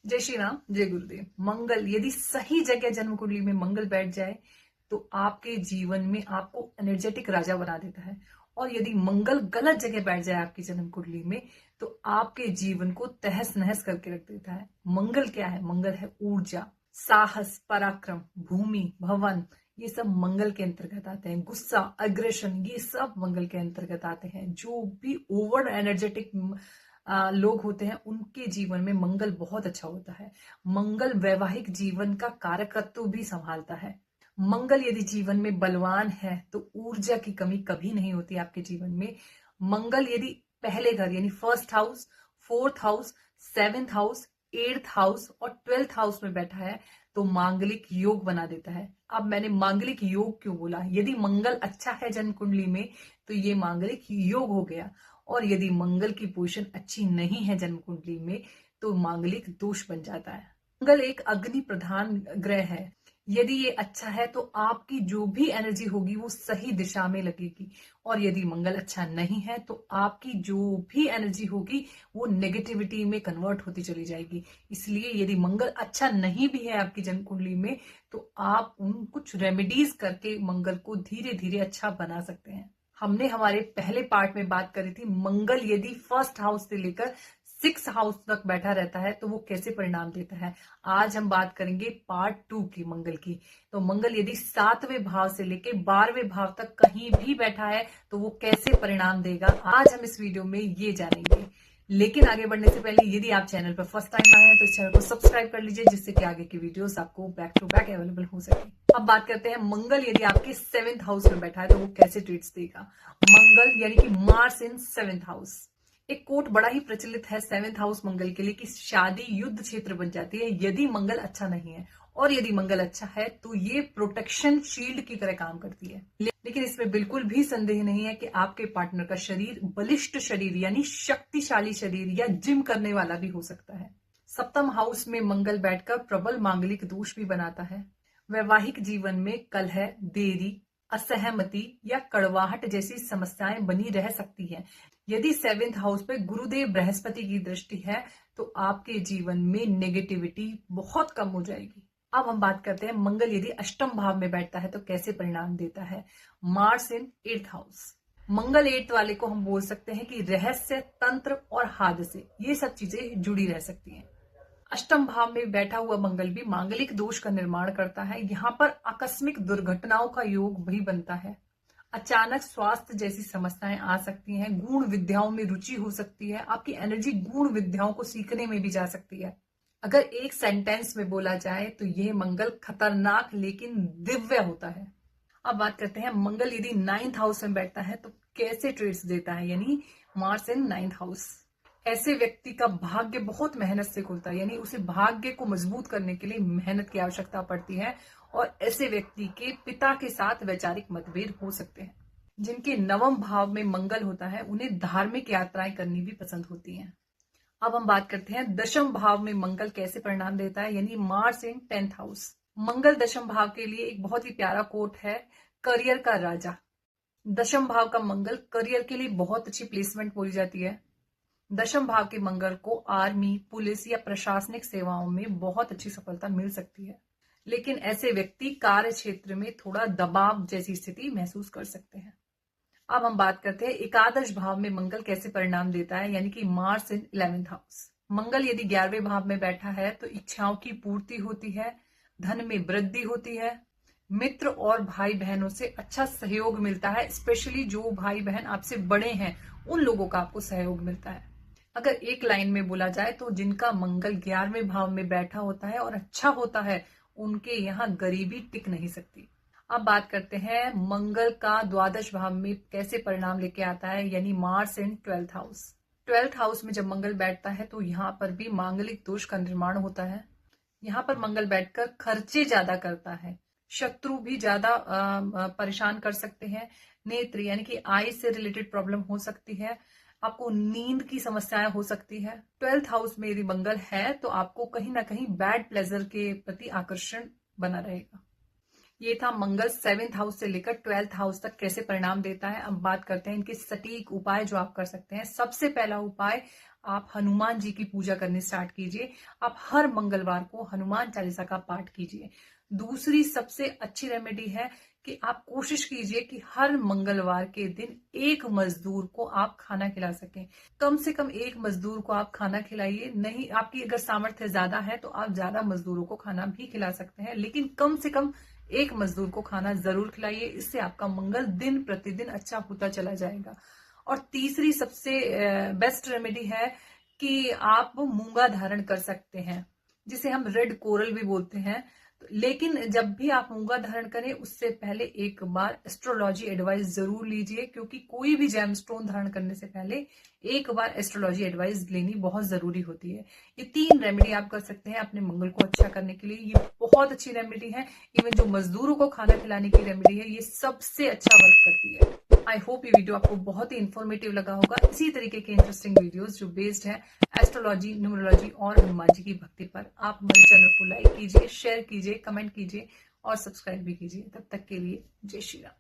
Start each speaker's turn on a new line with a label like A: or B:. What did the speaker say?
A: जय श्री राम, जय गुरुदेव। मंगल यदि सही जगह जन्म कुंडली में मंगल बैठ जाए तो आपके जीवन में आपको एनर्जेटिक राजा बना देता है। और यदि मंगल गलत जगह बैठ जाए आपकी जन्म कुंडली में तो आपके जीवन को तहस नहस करके रख देता है। मंगल क्या है? मंगल है ऊर्जा, साहस, पराक्रम, भूमि, भवन। ये सब मंगल के अंतर्गत आते हैं। गुस्सा, अग्रेशन, ये सब मंगल के अंतर्गत आते हैं। जो भी ओवर एनर्जेटिक लोग होते हैं उनके जीवन में मंगल बहुत अच्छा होता है। मंगल वैवाहिक जीवन का कारकत्व भी संभालता है। मंगल यदि जीवन में बलवान है तो ऊर्जा की कमी कभी नहीं होती आपके जीवन में। मंगल यदि पहले घर यानी first house, fourth house, seventh house, eighth house और ट्वेल्थ हाउस में बैठा है तो मांगलिक योग बना देता है। अब मैंने मांगलिक योग क्यों बोला? यदि मंगल अच्छा है जन्म कुंडली में तो ये मांगलिक योग हो गया। और यदि मंगल की पोजीशन अच्छी नहीं है जन्म कुंडली में तो मांगलिक दोष बन जाता है। मंगल एक अग्नि प्रधान ग्रह है। यदि ये अच्छा है तो आपकी जो भी एनर्जी होगी वो सही दिशा में लगेगी। और यदि मंगल अच्छा नहीं है तो आपकी जो भी एनर्जी होगी वो नेगेटिविटी में कन्वर्ट होती चली जाएगी। इसलिए यदि मंगल अच्छा नहीं भी है आपकी जन्म कुंडली में तो आप उन कुछ रेमेडीज करके मंगल को धीरे धीरे अच्छा बना सकते हैं। हमने हमारे पहले पार्ट में बात करी थी मंगल यदि फर्स्ट हाउस से लेकर सिक्स हाउस तक बैठा रहता है तो वो कैसे परिणाम देता है। आज हम बात करेंगे पार्ट 2 की मंगल की। तो मंगल यदि 7वें भाव से लेकर 12वें भाव तक कहीं भी बैठा है तो वो कैसे परिणाम देगा, आज हम इस वीडियो में ये जानेंगे। लेकिन आगे बढ़ने से पहले यदि आप चैनल पर फर्स्ट टाइम आए हैं तो इस चैनल को सब्सक्राइब कर लीजिए जिससे कि आगे की वीडियोस आपको बैक टू बैक अवेलेबल हो सके। अब बात करते हैं मंगल यदि आपके 7th हाउस में बैठा है तो वो कैसे ट्रीट्स देगा। मंगल यानी कि मार्स इन 7th हाउस। एक कोट बड़ा ही प्रचलित है 7th हाउस मंगल के लिए कि शादी युद्ध क्षेत्र बन जाती है यदि मंगल अच्छा नहीं है। और यदि मंगल अच्छा है तो ये प्रोटेक्शन शील्ड की तरह काम करती है। लेकिन इसमें बिल्कुल भी संदेह नहीं है कि आपके पार्टनर का शरीर बलिष्ठ शरीर यानी शक्तिशाली शरीर या जिम करने वाला भी हो सकता है। 7th हाउस में मंगल बैठकर प्रबल मांगलिक दोष भी बनाता है। वैवाहिक जीवन में कलह, देरी, असहमति या कड़वाहट जैसी समस्याएं बनी रह सकती हैं। यदि 7th हाउस पे गुरुदेव बृहस्पति की दृष्टि है तो आपके जीवन में नेगेटिविटी बहुत कम हो जाएगी। अब हम बात करते हैं मंगल यदि अष्टम भाव में बैठता है तो कैसे परिणाम देता है। मार्स इन 8th हाउस। मंगल 8th वाले को हम बोल सकते हैं कि रहस्य, तंत्र और हादसे ये सब चीजें जुड़ी रह सकती हैं। अष्टम भाव में बैठा हुआ मंगल भी मांगलिक दोष का निर्माण करता है। यहाँ पर आकस्मिक दुर्घटनाओं का योग भी बनता है। अचानक स्वास्थ्य जैसी समस्याएं आ सकती हैं। गूढ़ विद्याओं में रुचि हो सकती है। आपकी एनर्जी गूढ़ विद्याओं को सीखने में भी जा सकती है। अगर एक सेंटेंस में बोला जाए तो यह मंगल खतरनाक लेकिन दिव्य होता है। अब बात करते हैं मंगल यदि 9th हाउस में बैठता है तो कैसे ट्रेड्स देता है, यानी मार्स इन 9th हाउस। ऐसे व्यक्ति का भाग्य बहुत मेहनत से खुलता है, यानी उसे भाग्य को मजबूत करने के लिए मेहनत की आवश्यकता पड़ती है। और ऐसे व्यक्ति के पिता के साथ वैचारिक मतभेद हो सकते हैं। जिनके 9वें भाव में मंगल होता है उन्हें धार्मिक यात्राएं करनी भी पसंद होती हैं। अब हम बात करते हैं 10वें भाव में मंगल कैसे परिणाम देता है, यानी मार्स इन 10th हाउस। मंगल 10वें भाव के लिए एक बहुत ही प्यारा कोट है, करियर का राजा। 10वें भाव का मंगल करियर के लिए बहुत अच्छी प्लेसमेंट बोली जाती है। 10वें भाव के मंगल को आर्मी, पुलिस या प्रशासनिक सेवाओं में बहुत अच्छी सफलता मिल सकती है। लेकिन ऐसे व्यक्ति कार्य क्षेत्र में थोड़ा दबाव जैसी स्थिति महसूस कर सकते हैं। अब हम बात करते हैं एकादश भाव में मंगल कैसे परिणाम देता है, यानी कि मार्स इन 11th हाउस। मंगल यदि 11वें भाव में बैठा है तो इच्छाओं की पूर्ति होती है, धन में वृद्धि होती है, मित्र और भाई बहनों से अच्छा सहयोग मिलता है। स्पेशली जो भाई बहन आपसे बड़े हैं उन लोगों का आपको सहयोग मिलता है। अगर एक लाइन में बोला जाए तो जिनका मंगल 11वें भाव में बैठा होता है और अच्छा होता है उनके यहाँ गरीबी टिक नहीं सकती। अब बात करते हैं मंगल का द्वादश भाव में कैसे परिणाम लेके आता है, यानी मार्स इन 12th हाउस। 12th हाउस में जब मंगल बैठता है तो यहाँ पर भी मांगलिक दोष का निर्माण होता है। यहाँ पर मंगल बैठकर खर्चे ज्यादा करता है। शत्रु भी ज्यादा परेशान कर सकते हैं। नेत्र यानी कि आई से रिलेटेड प्रॉब्लम हो सकती है। आपको नींद की समस्याएं हो सकती है। 12th हाउस में यदि मंगल है तो आपको कहीं ना कहीं बैड प्लेजर के प्रति आकर्षण बना रहेगा। ये था मंगल 7th हाउस से लेकर 12th हाउस तक कैसे परिणाम देता है। अब बात करते हैं इनके सटीक उपाय जो आप कर सकते हैं। सबसे पहला उपाय, आप हनुमान जी की पूजा करनी स्टार्ट कीजिए। आप हर मंगलवार को हनुमान चालीसा का पाठ कीजिए। दूसरी सबसे अच्छी रेमेडी है कि आप कोशिश कीजिए कि हर मंगलवार के दिन एक मजदूर को आप खाना खिला सकें। कम से कम एक मजदूर को आप खाना खिलाइए। नहीं, आपकी अगर सामर्थ्य ज्यादा है तो आप ज्यादा मजदूरों को खाना भी खिला सकते हैं, लेकिन कम से कम एक मजदूर को खाना जरूर खिलाइए। इससे आपका मंगल दिन प्रतिदिन अच्छा होता चला जाएगा। और तीसरी सबसे बेस्ट रेमेडी है कि आप मूंगा धारण कर सकते हैं, जिसे हम रेड कोरल भी बोलते हैं। लेकिन जब भी आप मूंगा धारण करें उससे पहले एक बार एस्ट्रोलॉजी एडवाइस जरूर लीजिए, क्योंकि कोई भी जेमस्टोन धारण करने से पहले एक बार एस्ट्रोलॉजी एडवाइस लेनी बहुत जरूरी होती है। ये 3 रेमेडी आप कर सकते हैं अपने मंगल को अच्छा करने के लिए। ये बहुत अच्छी रेमेडी है। इवन जो मजदूरों को खाना खिलाने की रेमेडी है, ये सबसे अच्छा वर्क करती है। आई होप ये वीडियो आपको बहुत ही इंफॉर्मेटिव लगा होगा। इसी तरीके के इंटरेस्टिंग वीडियोस जो बेस्ड है एस्ट्रोलॉजी, न्यूमरोलॉजी और हनुमान जी की भक्ति पर, आप हमारे चैनल को लाइक कीजिए, शेयर कीजिए, कमेंट कीजिए और सब्सक्राइब भी कीजिए। तब तक के लिए जय श्री राम।